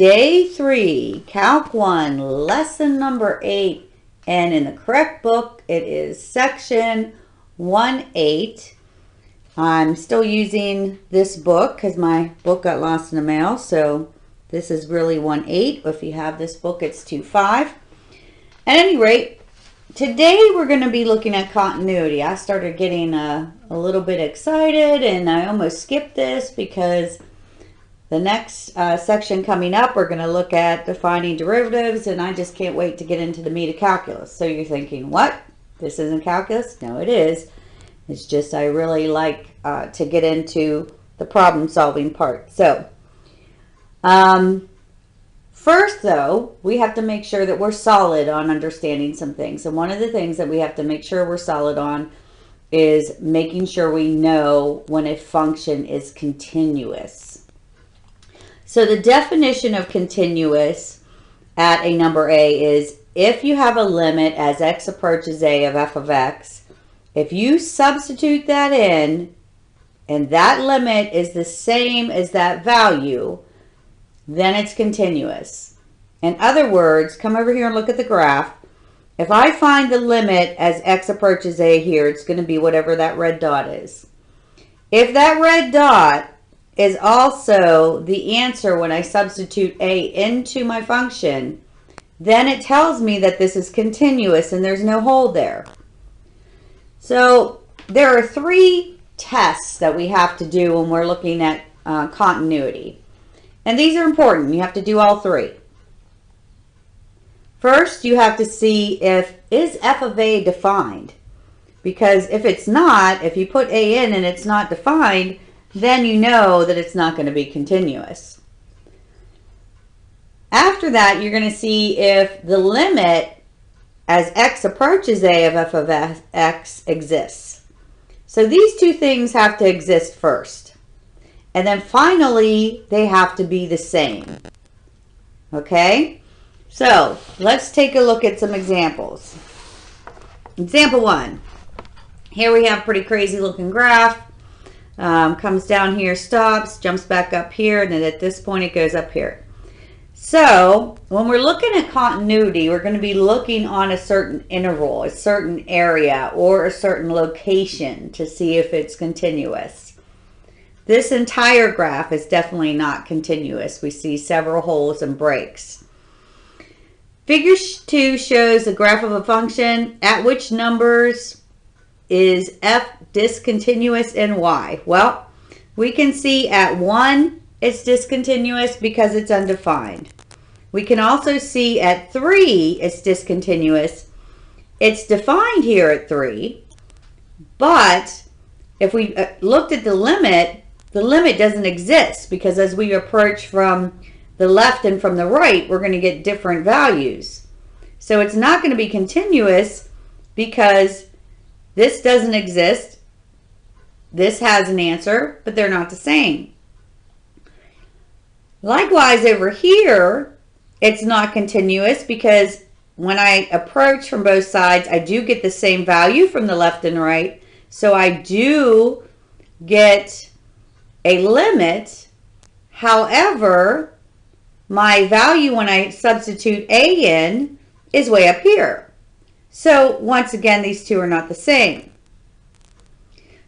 Day 3, Calc 1, lesson number 8, and in the correct book, it is section 1-8. I'm still using this book because my book got lost in the mail, so this is really 1-8. If you have this book, it's 2-5. At any rate, today we're going to be looking at continuity. I started getting a little bit excited, and I almost skipped this because the next section coming up, we're going to look at defining derivatives, and I just can't wait to get into the meat of calculus. So you're thinking, what? This isn't calculus? No, it is. It's just I really like to get into the problem-solving part. So first, though, we have to make sure that we're solid on understanding some things. And one of the things that we have to make sure we're solid on is making sure we know when a function is continuous. So the definition of continuous at a number a is if you have a limit as x approaches a of f of x, if you substitute that in and that limit is the same as that value, then it's continuous. In other words, come over here and look at the graph. If I find the limit as x approaches a here, it's going to be whatever that red dot is. If that red dot is also the answer when I substitute a into my function, then it tells me that this is continuous and there's no hole there. So there are three tests that we have to do when we're looking at continuity. And these are important. You have to do all three. First, you have to see is f of a defined? Because if it's not, if you put a in and it's not defined, then you know that it's not going to be continuous. After that, you're going to see if the limit as x approaches a of f of x exists. So these two things have to exist first. And then finally, they have to be the same. Okay? So let's take a look at some examples. Example 1. Here we have a pretty crazy looking graph. Comes down here, stops, jumps back up here, and then at this point it goes up here. So when we're looking at continuity, we're going to be looking on a certain interval, a certain area, or a certain location to see if it's continuous. This entire graph is definitely not continuous. We see several holes and breaks. Figure 2 shows a graph of a function at which numbers is f discontinuous and why? Well, we can see at 1 it's discontinuous because it's undefined. We can also see at 3 it's discontinuous. It's defined here at 3, but if we looked at the limit doesn't exist because as we approach from the left and from the right, we're going to get different values. So it's not going to be continuous because this doesn't exist. This has an answer, but they're not the same. Likewise, over here, it's not continuous because when I approach from both sides, I do get the same value from the left and right. So I do get a limit. However, my value when I substitute a in is way up here. So once again, these two are not the same.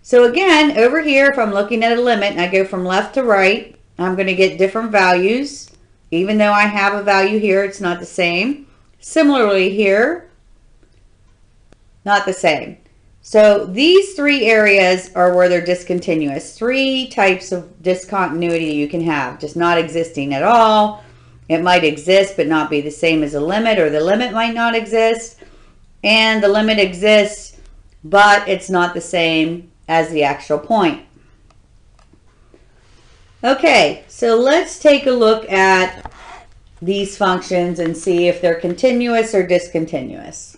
So again, over here, if I'm looking at a limit and I go from left to right, I'm going to get different values. Even though I have a value here, it's not the same. Similarly here, not the same. So these three areas are where they're discontinuous. Three types of discontinuity you can have. Just not existing at all. It might exist but not be the same as a limit, or the limit might not exist. And the limit exists, but it's not the same as the actual point. Okay, so let's take a look at these functions and see if they're continuous or discontinuous.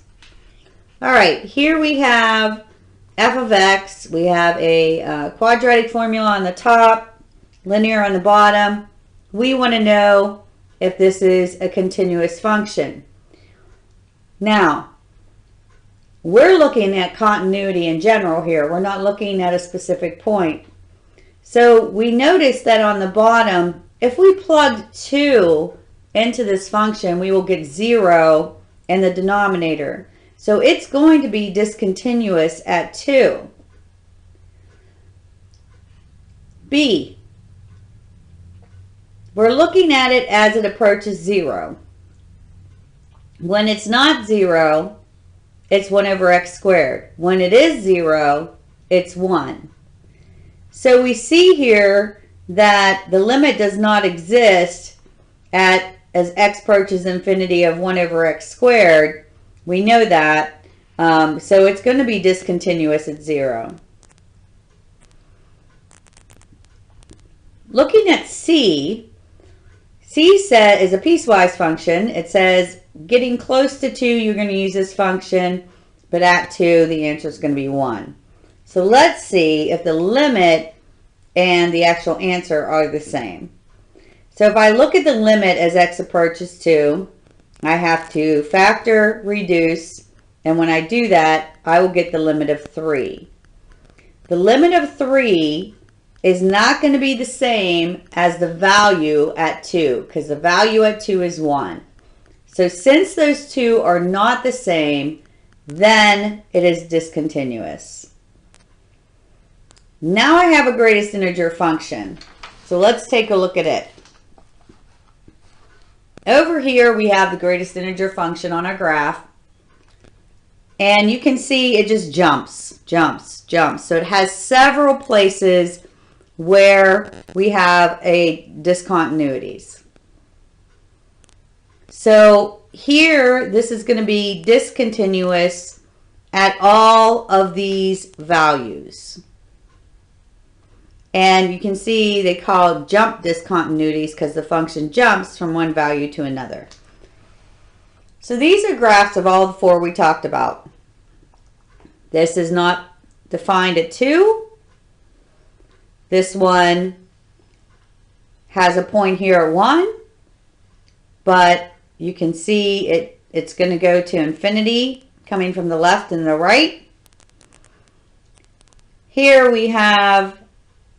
All right, here we have f of x. We have a quadratic formula on the top, linear on the bottom. We want to know if this is a continuous function. Now, we're looking at continuity in general here. We're not looking at a specific point. So we notice that on the bottom, if we plugged 2 into this function, we will get 0 in the denominator. So it's going to be discontinuous at 2. B, we're looking at it as it approaches 0. When it's not 0, it's 1 over x squared. When it is 0, it's 1. So we see here that the limit does not exist as x approaches infinity of 1 over x squared. We know that. So it's going to be discontinuous at 0. Looking at C, C is a piecewise function. It says getting close to 2, you're going to use this function, but at 2, the answer is going to be 1. So let's see if the limit and the actual answer are the same. So if I look at the limit as x approaches 2, I have to factor, reduce, and when I do that, I will get the limit of 3. The limit of 3 is not going to be the same as the value at 2, because the value at 2 is 1. So since those two are not the same, then it is discontinuous. Now I have a greatest integer function. So let's take a look at it. Over here we have the greatest integer function on our graph. And you can see it just jumps. So it has several places where we have a discontinuities. So here, this is going to be discontinuous at all of these values. And you can see they call jump discontinuities because the function jumps from one value to another. So these are graphs of all the 4 we talked about. This is not defined at 2. This one has a point here at 1, but you can see it's going to go to infinity coming from the left and the right. Here we have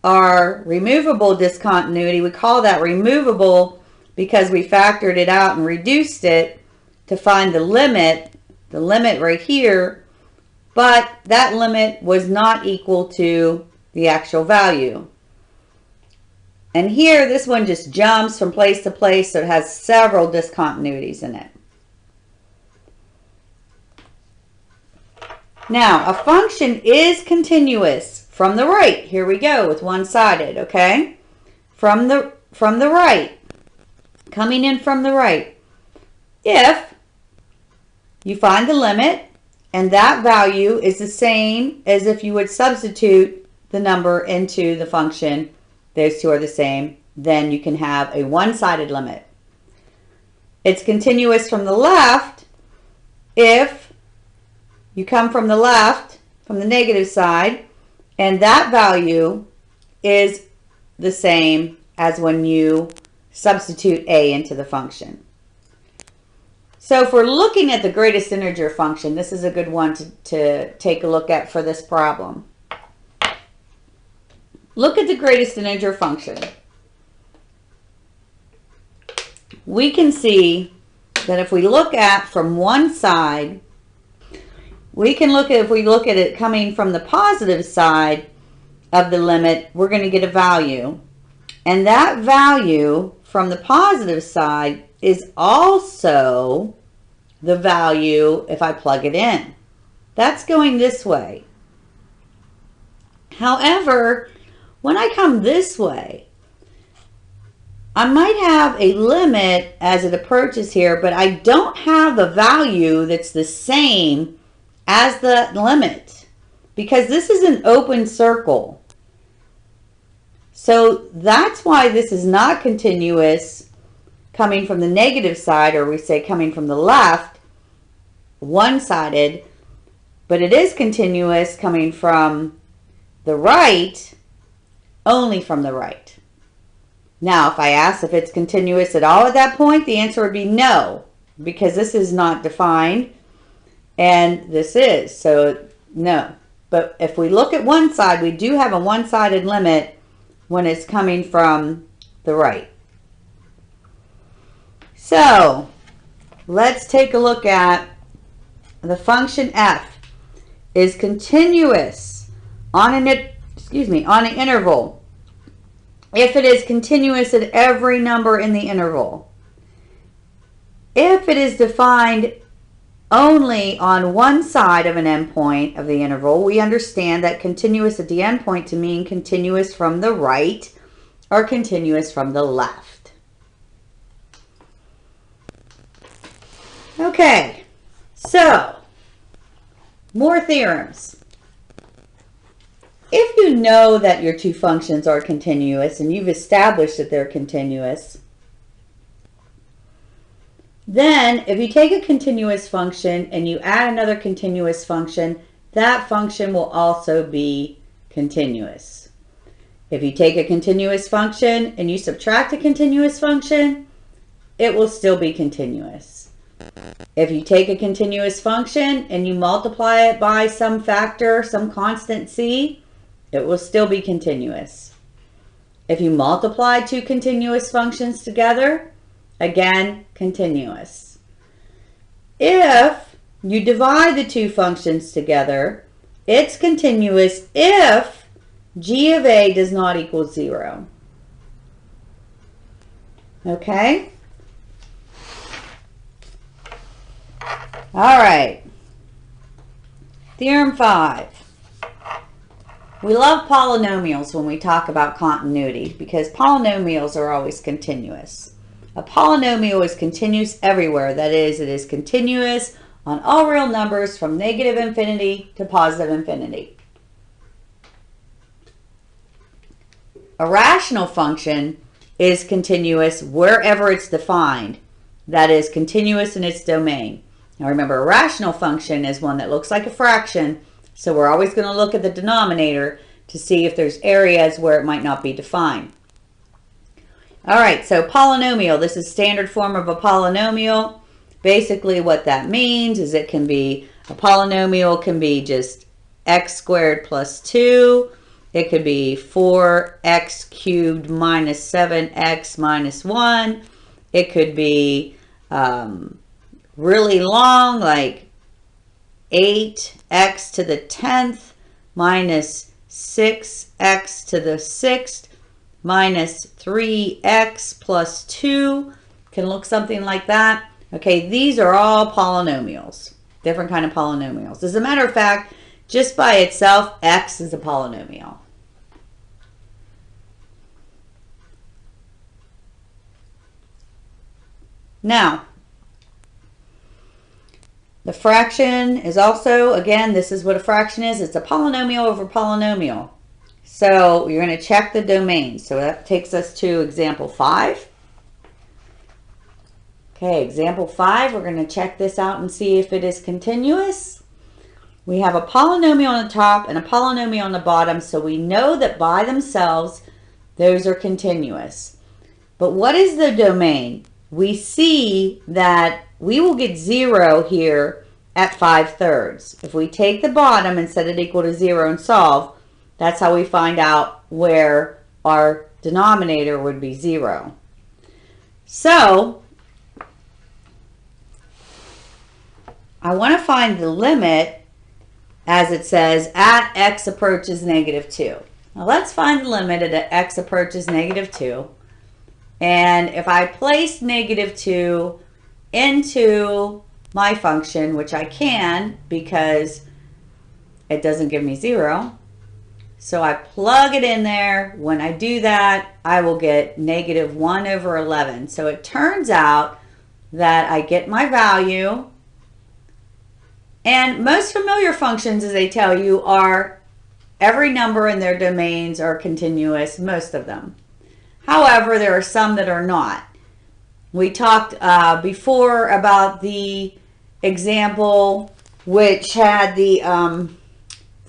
our removable discontinuity. We call that removable because we factored it out and reduced it to find the limit right here, but that limit was not equal to the actual value. And here, this one just jumps from place to place, so it has several discontinuities in it. Now, a function is continuous from the right. Here we go with one-sided, okay? From the right, coming in from the right. If you find the limit and that value is the same as if you would substitute the number into the function, those two are the same, then you can have a one-sided limit. It's continuous from the left if you come from the left, from the negative side, and that value is the same as when you substitute a into the function. So if we're looking at the greatest integer function, this is a good one to take a look at for this problem. Look at the greatest integer function. We can see that if we look at from one side, if we look at it coming from the positive side of the limit, we're going to get a value. And that value from the positive side is also the value if I plug it in. That's going this way. However, when I come this way, I might have a limit as it approaches here, but I don't have a value that's the same as the limit because this is an open circle. So that's why this is not continuous coming from the negative side, or we say coming from the left, one-sided, but it is continuous coming from the right, only from the right. Now, if I ask if it's continuous at all at that point, the answer would be no, because this is not defined and this is, so no. But if we look at one side, we do have a one-sided limit when it's coming from the right. So let's take a look at the function f is continuous on an interval if it is continuous at every number in the interval. If it is defined only on one side of an endpoint of the interval, we understand that continuous at the endpoint to mean continuous from the right or continuous from the left. Okay, so more theorems. If you know that your two functions are continuous and you've established that they're continuous, then if you take a continuous function and you add another continuous function, that function will also be continuous. If you take a continuous function and you subtract a continuous function, it will still be continuous. If you take a continuous function and you multiply it by some factor, some constant c, it will still be continuous. If you multiply two continuous functions together, again, continuous. If you divide the two functions together, it's continuous if g of a does not equal 0. Okay? All right. Theorem 5. We love polynomials when we talk about continuity because polynomials are always continuous. A polynomial is continuous everywhere. That is, it is continuous on all real numbers from negative infinity to positive infinity. A rational function is continuous wherever it's defined. That is, continuous in its domain. Now remember, a rational function is one that looks like a fraction, so we're always going to look at the denominator to see if there's areas where it might not be defined. All right, so polynomial, this is standard form of a polynomial. Basically what that means is it can be, a polynomial can be just x squared plus 2. It could be 4x cubed minus 7x minus 1. It could be really long, like 8x to the 10th minus 6x to the 6th minus 3x plus 2. Can look something like that. Okay, these are all polynomials, different kind of polynomials. As a matter of fact, just by itself, x is a polynomial. Now, the fraction is also, again, this is what a fraction is. It's a polynomial over polynomial. So you're going to check the domain. So that takes us to example 5. Okay, example 5, we're going to check this out and see if it is continuous. We have a polynomial on the top and a polynomial on the bottom, so we know that by themselves, those are continuous. But what is the domain? We see that we will get 0 here at 5/3. If we take the bottom and set it equal to 0 and solve, that's how we find out where our denominator would be 0. So I want to find the limit, as it says, at x approaches -2. Now let's find the limit at x approaches -2. And if I place -2 into my function, which I can because it doesn't give me 0, so I plug it in there. When I do that, I will get -1/11. So it turns out that I get my value. And most familiar functions, as they tell you, are every number in their domains are continuous, most of them. However, there are some that are not. We talked before about the example which had the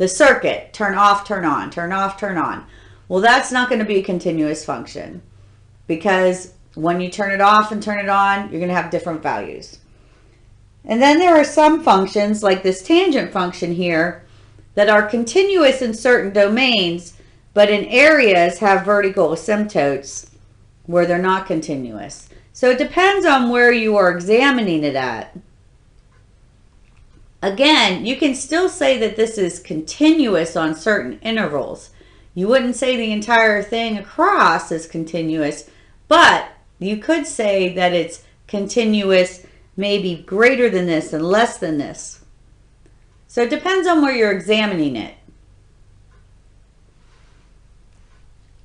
circuit, turn off, turn on, turn off, turn on. Well, that's not going to be a continuous function because when you turn it off and turn it on, you're going to have different values. And then there are some functions like this tangent function here that are continuous in certain domains, but in areas have vertical asymptotes where they're not continuous. So it depends on where you are examining it at. Again, you can still say that this is continuous on certain intervals. You wouldn't say the entire thing across is continuous, but you could say that it's continuous, maybe greater than this and less than this. So it depends on where you're examining it.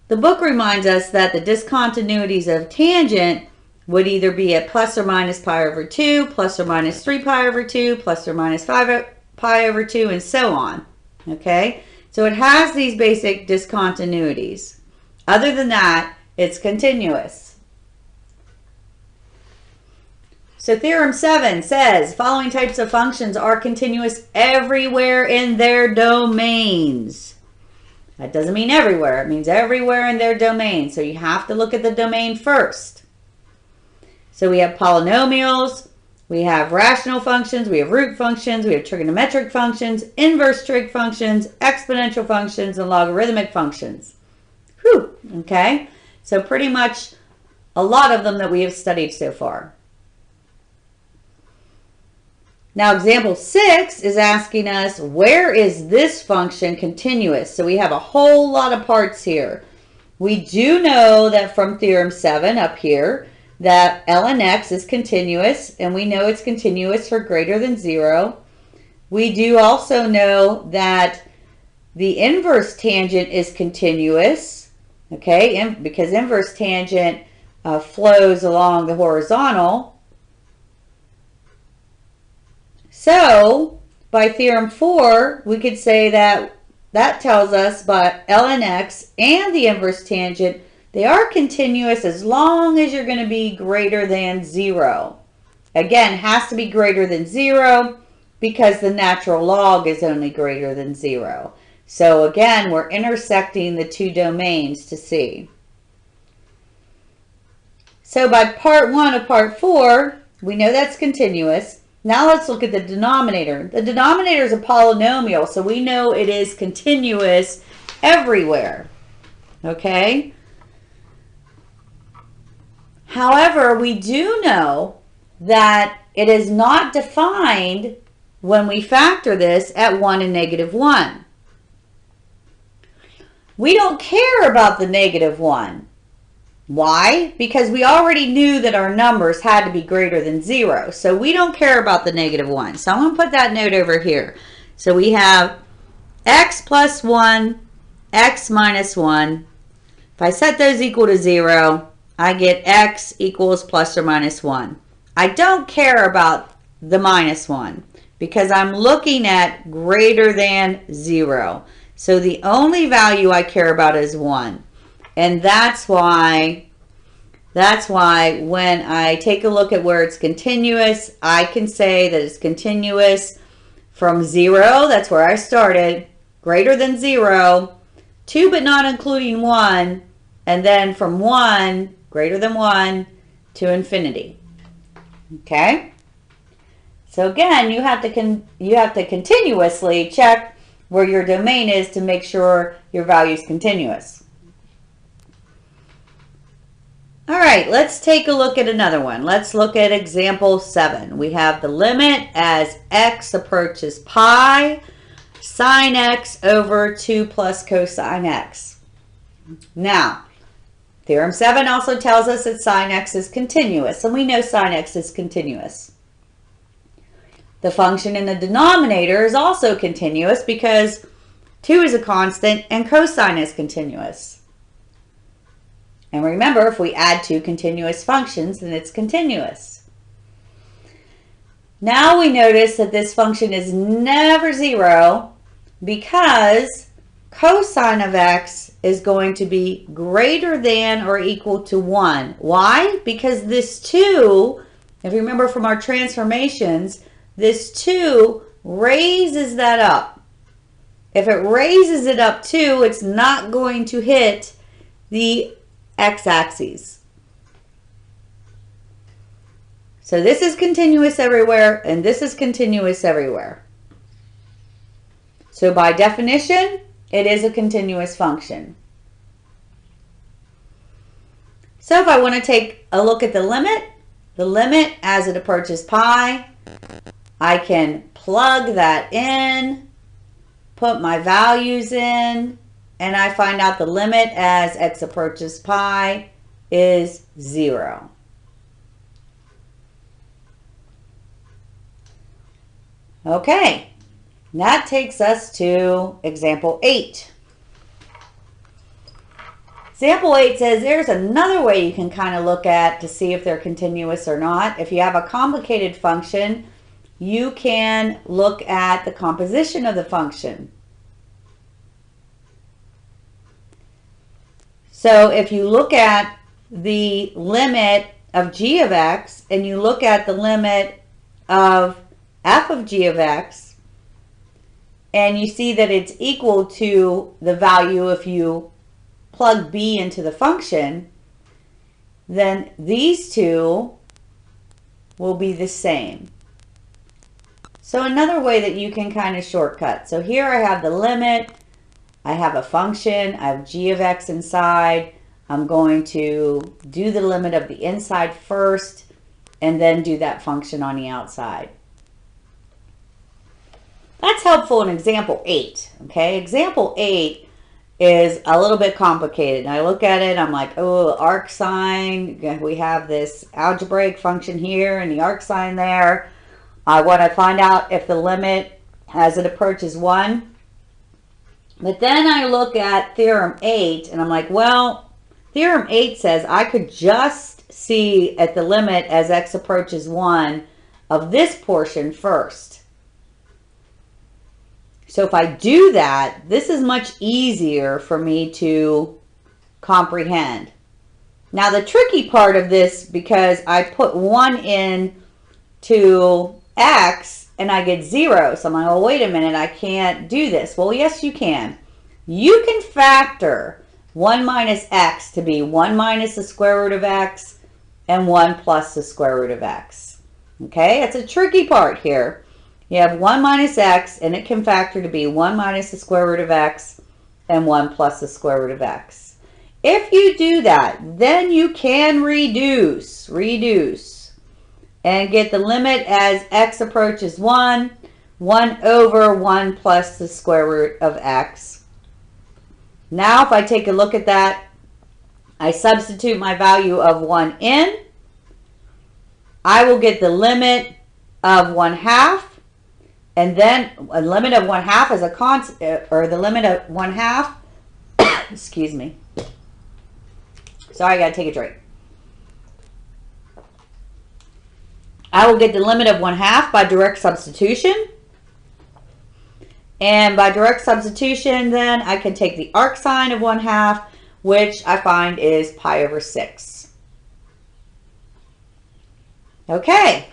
The book reminds us that the discontinuities of tangent would either be at plus or minus pi over 2, plus or minus 3 pi over 2, plus or minus 5 pi over 2, and so on. Okay? So it has these basic discontinuities. Other than that, it's continuous. So Theorem 7 says, following types of functions are continuous everywhere in their domains. That doesn't mean everywhere. It means everywhere in their domain. So you have to look at the domain first. So we have polynomials, we have rational functions, we have root functions, we have trigonometric functions, inverse trig functions, exponential functions, and logarithmic functions. Whew, okay? So pretty much a lot of them that we have studied so far. Now example 6 is asking us, where is this function continuous? So we have a whole lot of parts here. We do know that from Theorem 7 up here, that ln x is continuous, and we know it's continuous for greater than 0. We do also know that the inverse tangent is continuous, okay, because inverse tangent flows along the horizontal. So by Theorem 4, we could say that that tells us by ln x and the inverse tangent, they are continuous as long as you're going to be greater than 0. Again, has to be greater than 0 because the natural log is only greater than 0. So again, we're intersecting the two domains to see. So by part 1 of part 4, we know that's continuous. Now let's look at the denominator. The denominator is a polynomial, so we know it is continuous everywhere. Okay? However, we do know that it is not defined when we factor this at 1 and negative 1. We don't care about the negative 1. Why? Because we already knew that our numbers had to be greater than 0. So we don't care about the negative 1. So I'm going to put that note over here. So we have x plus 1, x minus 1. If I set those equal to 0, I get x equals plus or minus 1. I don't care about the minus 1 because I'm looking at greater than 0. So the only value I care about is 1. And that's why when I take a look at where it's continuous, I can say that it's continuous from 0, that's where I started, greater than 0, 2 but not including 1, and then from 1, greater than 1, to infinity. Okay? So again, you have to continuously check where your domain is to make sure your value is continuous. All right, let's take a look at another one. Let's look at example 7. We have the limit as x approaches pi, sine x over 2 plus cosine x. Now, Theorem 7 also tells us that sine x is continuous, and we know sine x is continuous. The function in the denominator is also continuous because 2 is a constant and cosine is continuous. And remember, if we add two continuous functions, then it's continuous. Now we notice that this function is never 0 because cosine of x is going to be greater than or equal to 1. Why? Because this 2, if you remember from our transformations, this 2 raises that up. If it raises it up 2, it's not going to hit the x-axis. So this is continuous everywhere, and this is continuous everywhere. So by definition, it is a continuous function. So if I want to take a look at the limit, the limit as it approaches pi. I can plug that in, put my values in, and I find out the limit as x approaches pi is 0. Okay, that takes us to example 8. Example 8 says there's another way you can kind of look at to see if they're continuous or not. If you have a complicated function, you can look at the composition of the function. So if you look at the limit of g of x and you look at the limit of f of g of x, and you see that it's equal to the value if you plug b into the function, then these two will be the same. So another way that you can kind of shortcut. So here I have the limit, I have a function, I have g of x inside. I'm going to do the limit of the inside first and then do that function on the outside. That's helpful in example 8. Okay, example 8 is a little bit complicated. I look at it, I'm like, oh, arc sine, we have this algebraic function here and the arc sine there. I want to find out if the limit as it approaches 1. But then I look at theorem 8 and I'm like, well, theorem 8 says I could just see at the limit as x approaches 1 of this portion first. So if I do that, this is much easier for me to comprehend. Now the tricky part of this, because I put 1 in to x and I get 0. So I'm like, oh, wait a minute, I can't do this. Well, yes, you can. You can factor 1 minus x to be 1 minus the square root of x and 1 plus the square root of x. Okay, that's a tricky part here. You have 1 minus x, and it can factor to be 1 minus the square root of x and 1 plus the square root of x. If you do that, then you can reduce, and get the limit as x approaches 1, 1 over 1 plus the square root of x. Now, if I take a look at that, I substitute my value of 1 in. I will get the limit of 1/2. And then a limit of 1/2 is a constant, or the limit of 1/2, excuse me. Sorry, I gotta take a drink. I will get the limit of 1/2 by direct substitution. And by direct substitution, then I can take the arc sine of 1/2, which I find is pi over 6. Okay.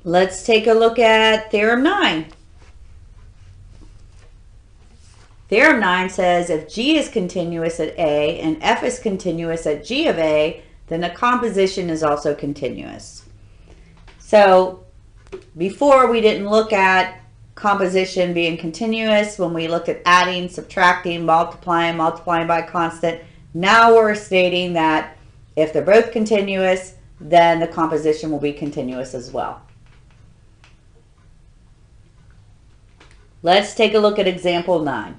Let's take a look at theorem 9. Theorem 9 says if g is continuous at a and f is continuous at g of a, then the composition is also continuous. So before we didn't look at composition being continuous when we looked at adding, subtracting, multiplying by a constant. Now we're stating that if they're both continuous, then the composition will be continuous as well. Let's take a look at example 9.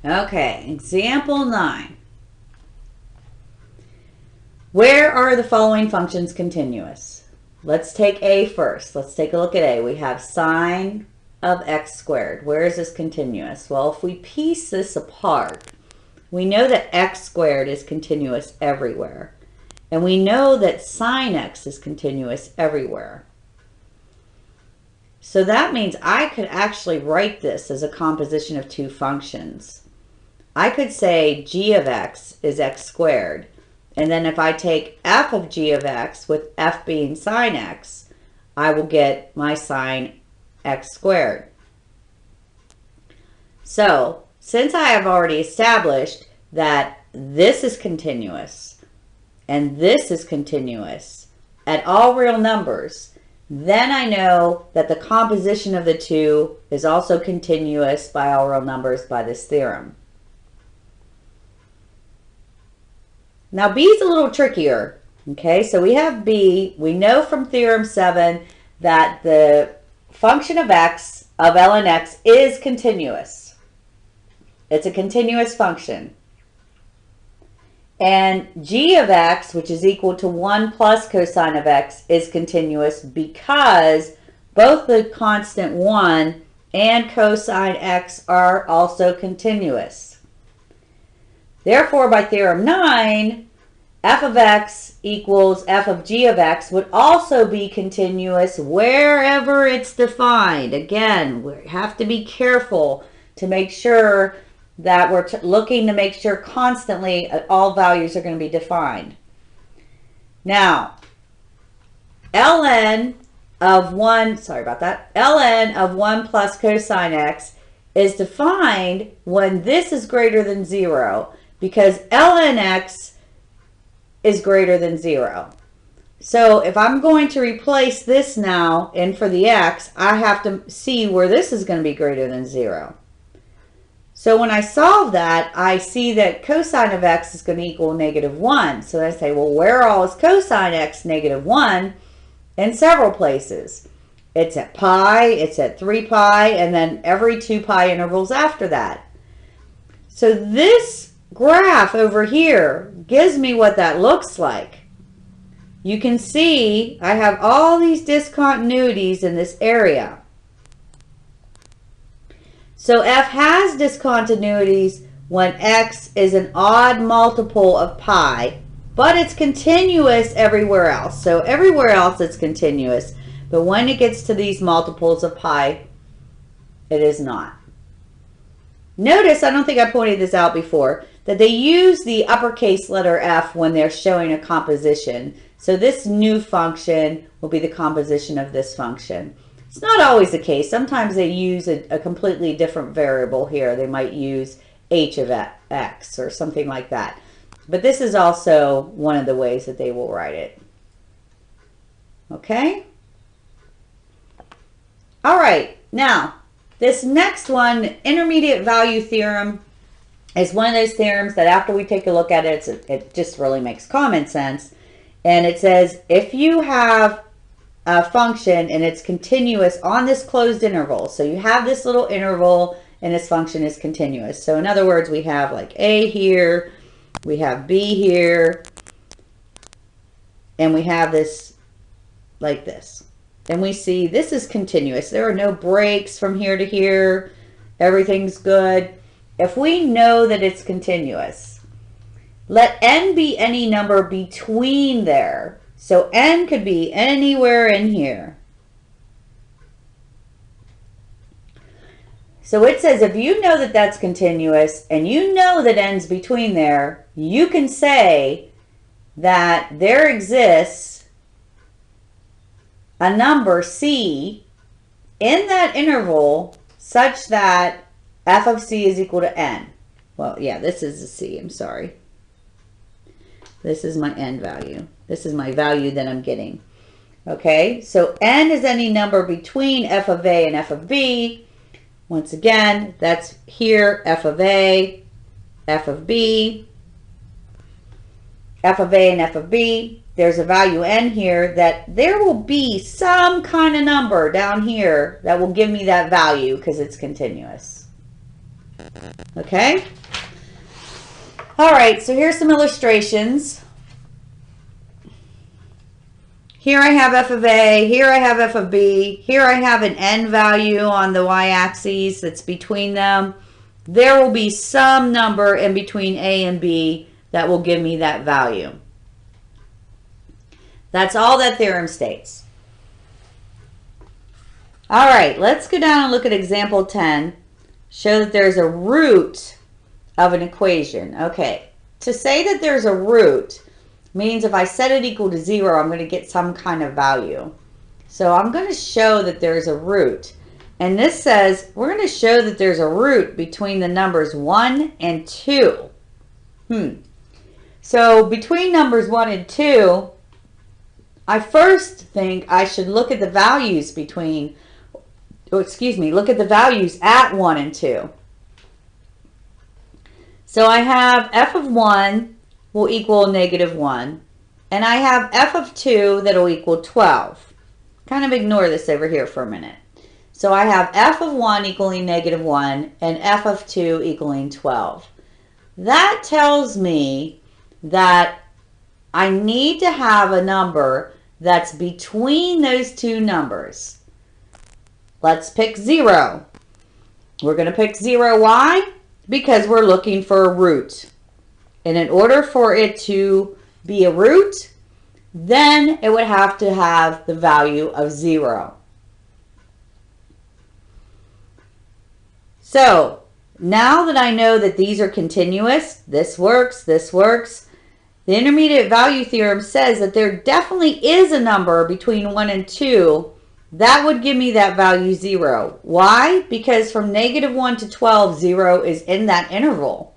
Okay, example 9. Where are the following functions continuous? Let's take a first. Let's take a look at a. We have sine of x squared. Where is this continuous? Well, if we piece this apart, we know that x squared is continuous everywhere. And we know that sine x is continuous everywhere. So that means I could actually write this as a composition of two functions. I could say g of x is x squared. And then if I take f of g of x, with f being sine x, I will get my sine x squared. So since I have already established that this is continuous, and this is continuous at all real numbers, then I know that the composition of the two is also continuous by all real numbers by this theorem. Now B is a little trickier. Okay, so we have B. We know from theorem 7 that the function of x, of ln x, is continuous. It's a continuous function. And g of x, which is equal to 1 plus cosine of x, is continuous because both the constant 1 and cosine x are also continuous. Therefore, by theorem 9, f of x equals f of g of x would also be continuous wherever it's defined. Again, we have to be careful to make sure that we're looking to make sure constantly all values are going to be defined. Now, ln of 1, sorry about that, ln of 1 plus cosine x is defined when this is greater than 0 because ln x is greater than 0. So if I'm going to replace this now and for the x, I have to see where this is going to be greater than 0. So when I solve that, I see that cosine of x is going to equal -1. So I say, well, where all is cosine x -1? In several places. It's at pi, it's at 3 pi, and then every 2 pi intervals after that. So this graph over here gives me what that looks like. You can see I have all these discontinuities in this area. So f has discontinuities when x is an odd multiple of pi, but it's continuous everywhere else. So everywhere else it's continuous, but when it gets to these multiples of pi, it is not. Notice, I don't think I pointed this out before, that they use the uppercase letter f when they're showing a composition. So this new function will be the composition of this function. It's not always the case. Sometimes they use a completely different variable here. They might use h of x or something like that. But this is also one of the ways that they will write it. Okay? All right. Now, this next one, intermediate value theorem, is one of those theorems that after we take a look at it, it just really makes common sense. And it says if you have a function and it's continuous on this closed interval. So you have this little interval and this function is continuous. So in other words, we have like A here, we have B here, and we have this like this. And we see this is continuous. There are no breaks from here to here. Everything's good. If we know that it's continuous, let n be any number between there. So n could be anywhere in here. So it says if you know that that's continuous and you know that n's between there, you can say that there exists a number c in that interval such that f of c is equal to n. Well, yeah, this is a c, I'm sorry. This is my n value. This is my value that I'm getting. Okay, so n is any number between f of a and f of b. Once again, that's here, f of a, f of b, f of a and f of b. There's a value n here that there will be some kind of number down here that will give me that value because it's continuous. Okay? All right, so here's some illustrations. Here I have f of a, here I have f of b, here I have an n value on the y-axis that's between them. There will be some number in between a and b that will give me that value. That's all that theorem states. All right, let's go down and look at example 10. Show that there's a root of an equation. Okay, to say that there's a root means if I set it equal to 0, I'm going to get some kind of value. So I'm going to show that there's a root. And this says we're going to show that there's a root between the numbers 1 and 2. So between numbers 1 and 2, I first think I should look at the values between, look at the values at 1 and 2. So I have f of 1 will equal -1. And I have f of 2 that will equal 12. Kind of ignore this over here for a minute. So I have f of 1 equaling -1 and f of 2 equaling 12. That tells me that I need to have a number that's between those two numbers. Let's pick 0. We're going to pick 0. Why? Because we're looking for a root. And in order for it to be a root, then it would have to have the value of 0. So now that I know that these are continuous, this works, the intermediate value theorem says that there definitely is a number between 1 and 2 that would give me that value 0. Why? Because from -1 to 12, 0 is in that interval.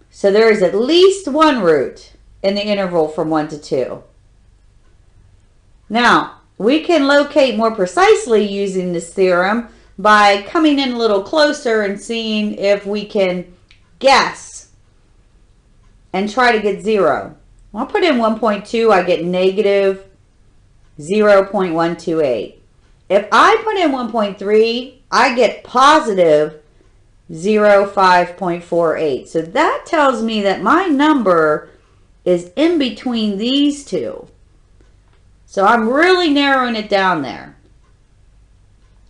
So there is at least one root in the interval from 1 to 2. Now, we can locate more precisely using this theorem by coming in a little closer and seeing if we can guess and try to get 0. I'll put in 1.2, I get -0.128. If I put in 1.3, I get positive 0.548. So that tells me that my number is in between these two. So I'm really narrowing it down there.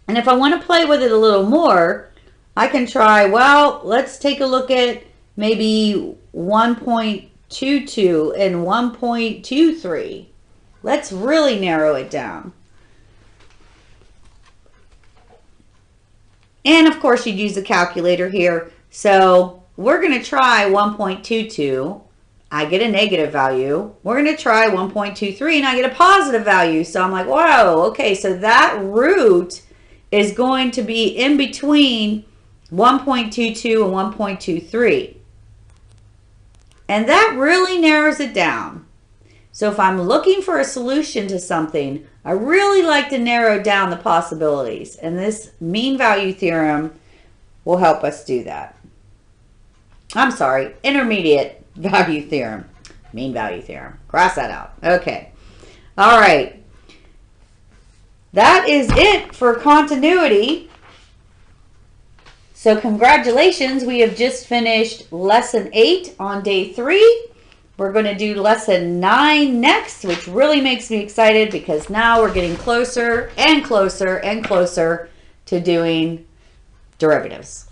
And if I want to play with it a little more, I can try, well, let's take a look at maybe 1.22 and 1.23. Let's really narrow it down. And of course you'd use a calculator here. So we're going to try 1.22. I get a negative value. We're going to try 1.23 and I get a positive value. So I'm like, whoa, okay, so that root is going to be in between 1.22 and 1.23. And that really narrows it down. So if I'm looking for a solution to something, I really like to narrow down the possibilities. And this mean value theorem will help us do that. I'm sorry, intermediate value theorem. Mean value theorem. Cross that out. Okay. All right. That is it for continuity. So congratulations, we have just finished lesson 8 on day 3. We're going to do lesson 9 next, which really makes me excited because now we're getting closer and closer and closer to doing derivatives.